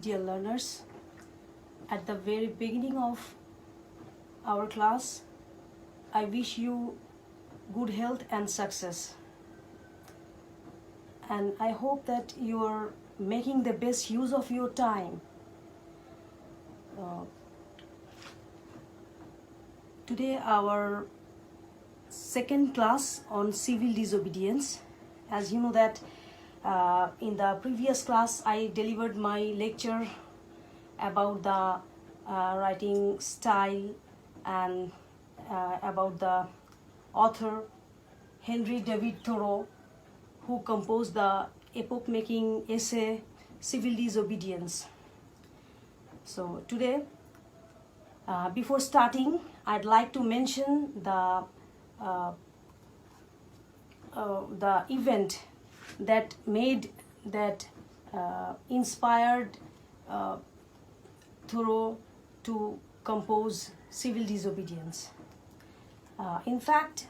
dear learners. At the very beginning of our class, I wish you good health and success. And I hope that you are making the best use of your time. Today our second class on civil disobedience. As you know that in the previous class I delivered my lecture about the writing style and about the author Henry David Thoreau, who composed the epoch-making essay Civil Disobedience. So today, before starting, I'd like to mention the event that inspired Thoreau to compose Civil Disobedience. In fact,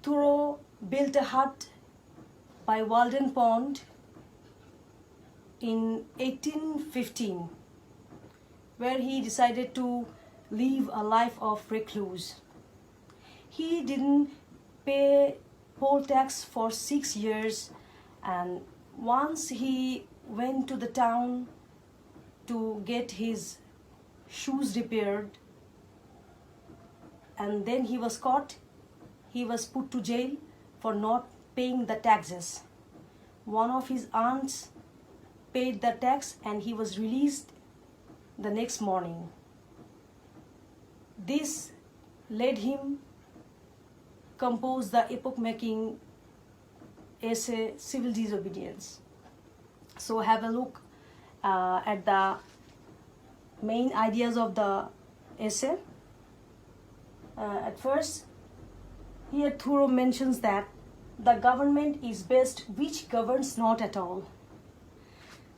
Thoreau built a hut by Walden Pond in 1815, where he decided to live a life of recluse. He didn't pay poll tax for 6 years, and once he went to the town to get his shoes repaired, and then he was caught. He was put to jail for not paying the taxes. One of his aunts paid the tax and he was released the next morning. This led him compose the epoch-making essay Civil Disobedience. So have a look at the main ideas of the essay. At first, here Thoreau mentions that the government is best which governs not at all.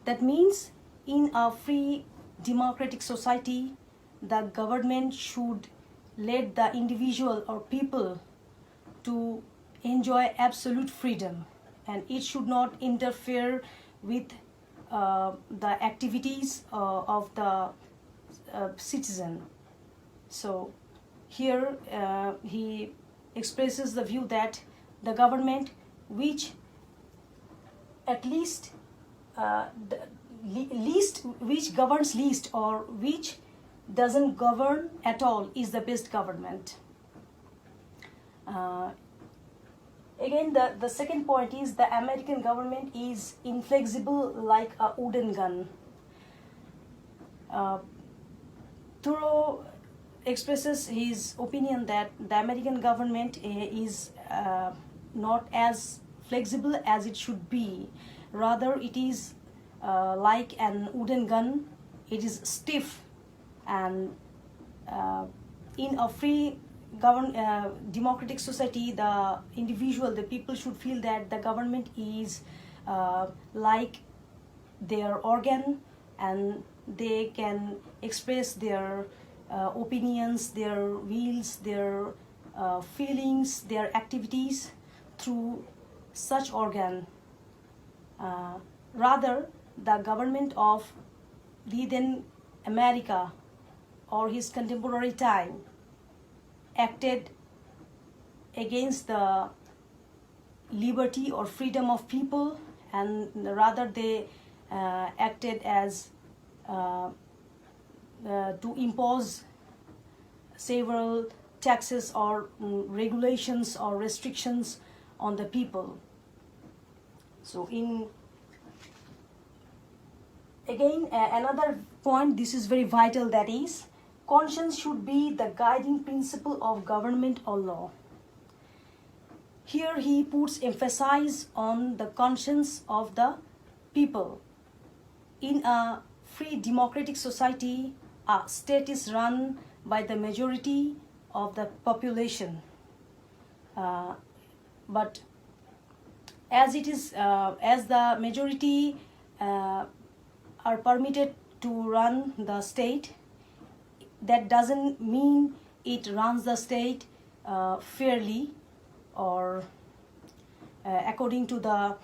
That means in a free democratic society, the government should let the individual or people to enjoy absolute freedom, and it should not interfere with the activities of the citizen. So here he expresses the view that the government which at least which governs least or which doesn't govern at all is the best government. Again, the second point is the American government is inflexible like a wooden gun. Thoreau expresses his opinion that the American government is not as flexible as it should be. Rather, it is like an wooden gun. It is stiff, and in a free democratic society, the individual, the people should feel that the government is like their organ, and they can express their opinions, their wills, their feelings, their activities through such organ. Rather, the government of the then America or his contemporary time acted against the liberty or freedom of people, and rather they acted as to impose several taxes or regulations or restrictions on the people. So another point, this is very vital, that is conscience should be the guiding principle of government or law. Here he puts emphasis on the conscience of the people. In a free democratic society, a state is run by the majority of the population. But as the majority are permitted to run the state, that doesn't mean it runs the state fairly or according to the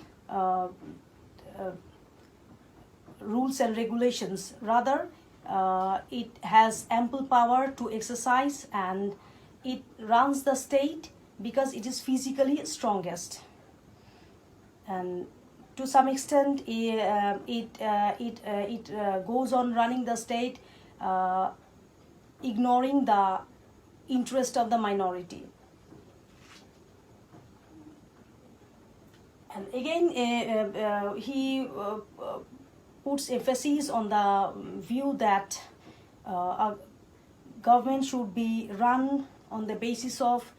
rules and regulations. Rather, it has ample power to exercise, and it runs the state because it is physically strongest. And to some extent, it goes on running the state, ignoring the interest of the minority. And again, he puts emphasis on the view that a government should be run on the basis of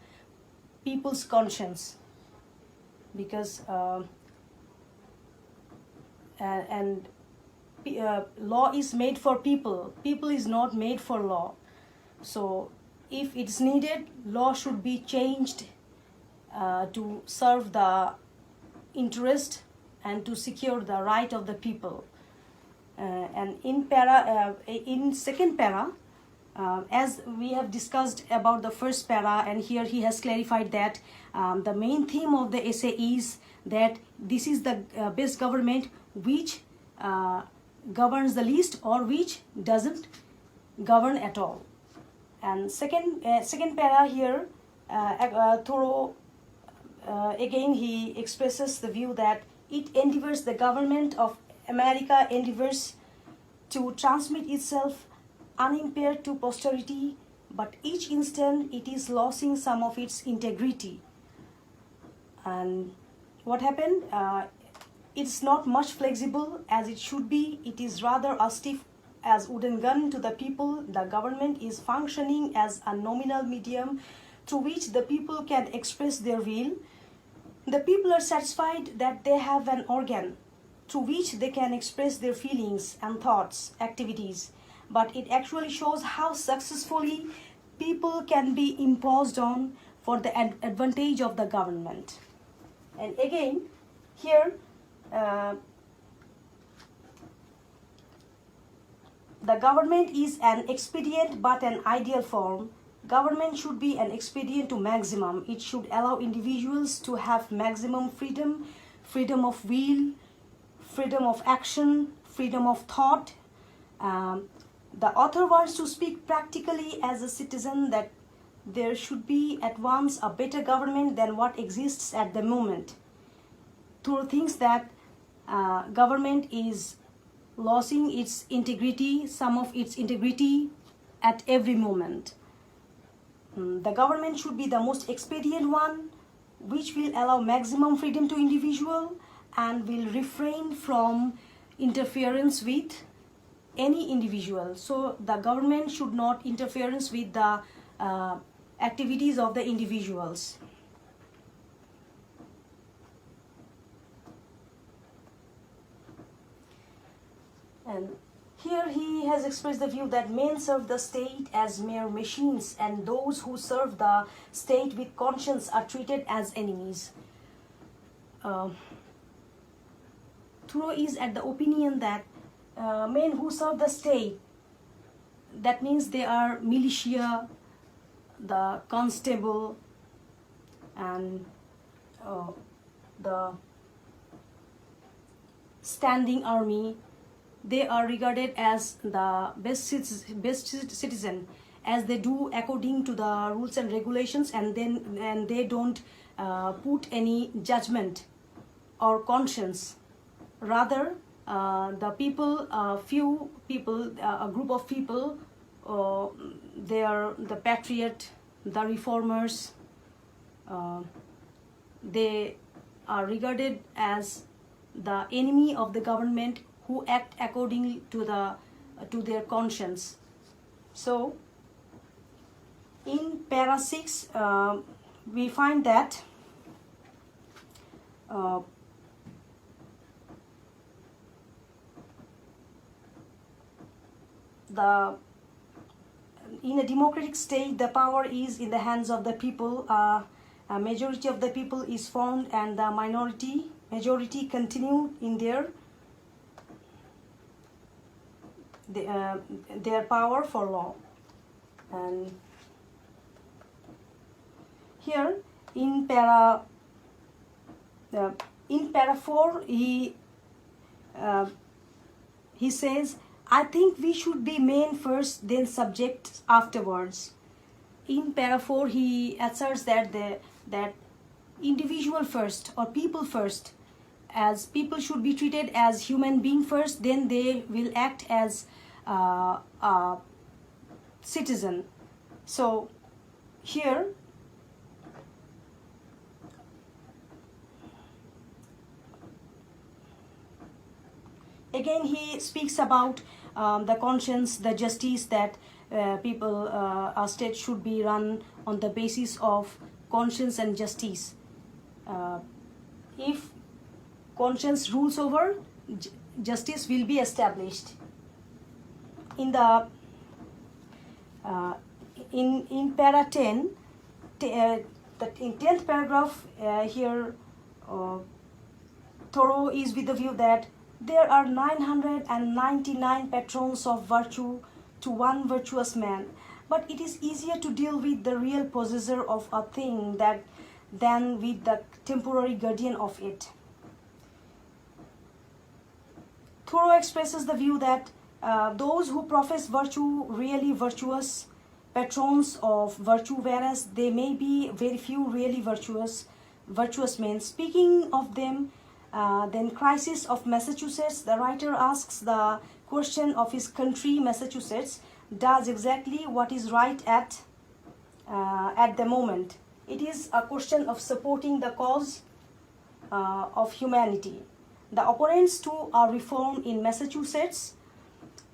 people's conscience, because law is made for people. People is not made for law. So if it's needed, law should be changed to serve the interest and to secure the right of the people. And in second para, as we have discussed about the first para, and here he has clarified that the main theme of the essay is that this is the best government which governs the least or which doesn't govern at all. And second para here, again he expresses the view that the government of America endeavors to transmit itself unimpaired to posterity, but each instant it is losing some of its integrity. And what happened? It's not much flexible as it should be. It is rather a stiff as wooden gun to the people. The government is functioning as a nominal medium through which the people can express their will. The people are satisfied that they have an organ through which they can express their feelings and thoughts, activities, but it actually shows how successfully people can be imposed on for the advantage of the government. And again, here, the government is an expedient but an ideal form. Government should be an expedient to maximum. It should allow individuals to have maximum freedom, freedom of will, freedom of action, freedom of thought. The author wants to speak practically as a citizen that there should be at once a better government than what exists at the moment. Through things that government is losing its integrity, some of its integrity at every moment. The government should be the most expedient one, which will allow maximum freedom to individual and will refrain from interference with any individual. So the government should not interference with the activities of the individuals. And here he has expressed the view that men serve the state as mere machines, and those who serve the state with conscience are treated as enemies. Thoreau is at the opinion that men who serve the state, that means they are militia, the constable, and the standing army, they are regarded as the best citizen, as they do according to the rules and regulations, and they don't put any judgment or conscience. Rather, the people, few people, a group of people, they are the patriot, the reformers. They are regarded as the enemy of the government, who act according to their conscience. So, in para 6, we find that in a democratic state, the power is in the hands of the people. A majority of the people is formed, and the majority continue in their power for law. And here in para 4, he says, I think we should be men first, then subjects afterwards. In para 4, he asserts that that individual first or people first, as people should be treated as human being first, then they will act as a citizen. So here again he speaks about the conscience, the justice, that a state should be run on the basis of conscience and justice. If conscience rules over, justice will be established. In the in para 10, in 10th paragraph, here Thoreau is with the view that there are 999 patrons of virtue to one virtuous man, but it is easier to deal with the real possessor of a thing than with the temporary guardian of it. Thoreau expresses the view that those who profess virtue really virtuous patrons of virtue, whereas there may be very few really virtuous men. Speaking of them, then Crisis of Massachusetts, the writer asks the question of his country. Massachusetts does exactly what is right at the moment. It is a question of supporting the cause of humanity. The opponents to a reform in Massachusetts,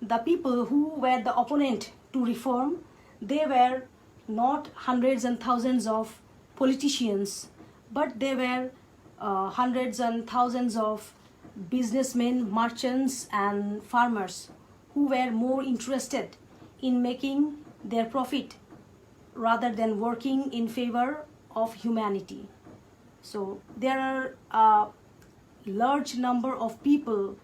the people who were the opponent to reform, they were not hundreds and thousands of politicians, but they were hundreds and thousands of businessmen, merchants, and farmers who were more interested in making their profit rather than working in favor of humanity. So there are a large number of people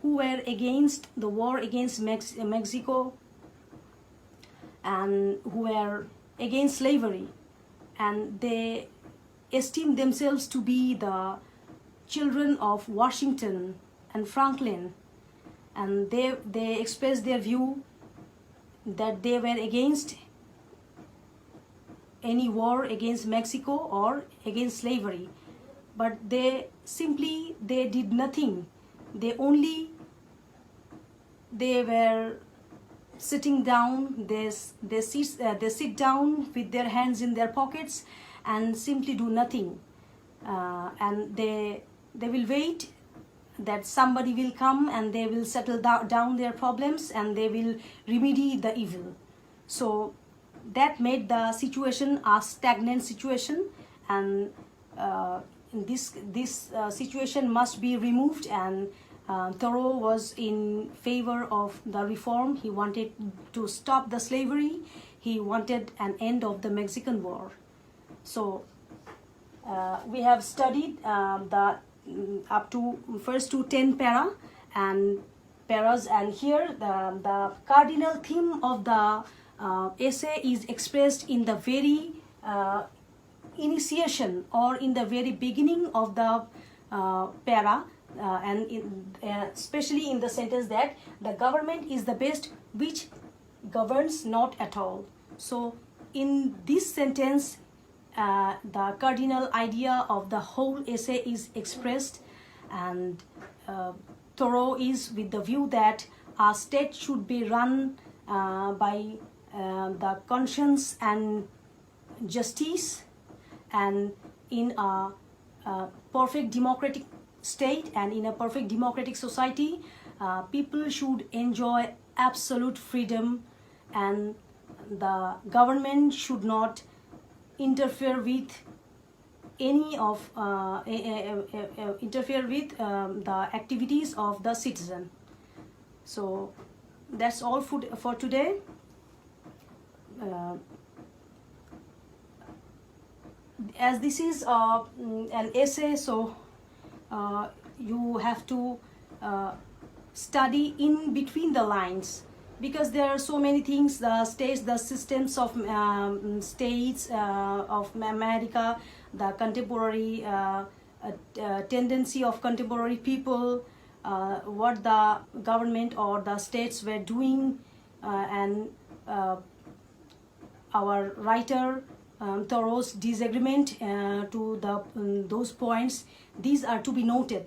who were against the war against Mexico and who were against slavery, and they esteem themselves to be the children of Washington and Franklin, and they express their view that they were against any war against Mexico or against slavery, but they did nothing. They were sitting down. They sit down with their hands in their pockets and simply do nothing, and they will wait that somebody will come and they will settle down their problems and they will remedy the evil. So that made the situation a stagnant situation, and this situation must be removed, and Thoreau was in favor of the reform. He wanted to stop the slavery. He wanted an end of the Mexican War. So we have studied the up to first to 10 paras, and here the cardinal theme of the essay is expressed in the very initiation or in the very beginning of the para, and especially in the sentence that the government is the best which governs not at all. So in this sentence, the cardinal idea of the whole essay is expressed, and Thoreau is with the view that a state should be run by the conscience and justice, and in a perfect democratic state and in a perfect democratic society, people should enjoy absolute freedom, and the government should not interfere with any of the activities of the citizen. So that's all for today. As this is an essay, so you have to study in between the lines, because there are so many things, the states, the systems of states of America, the contemporary tendency of contemporary people, what the government or the states were doing, and our writer Thoreau's disagreement to those points. These are to be noted.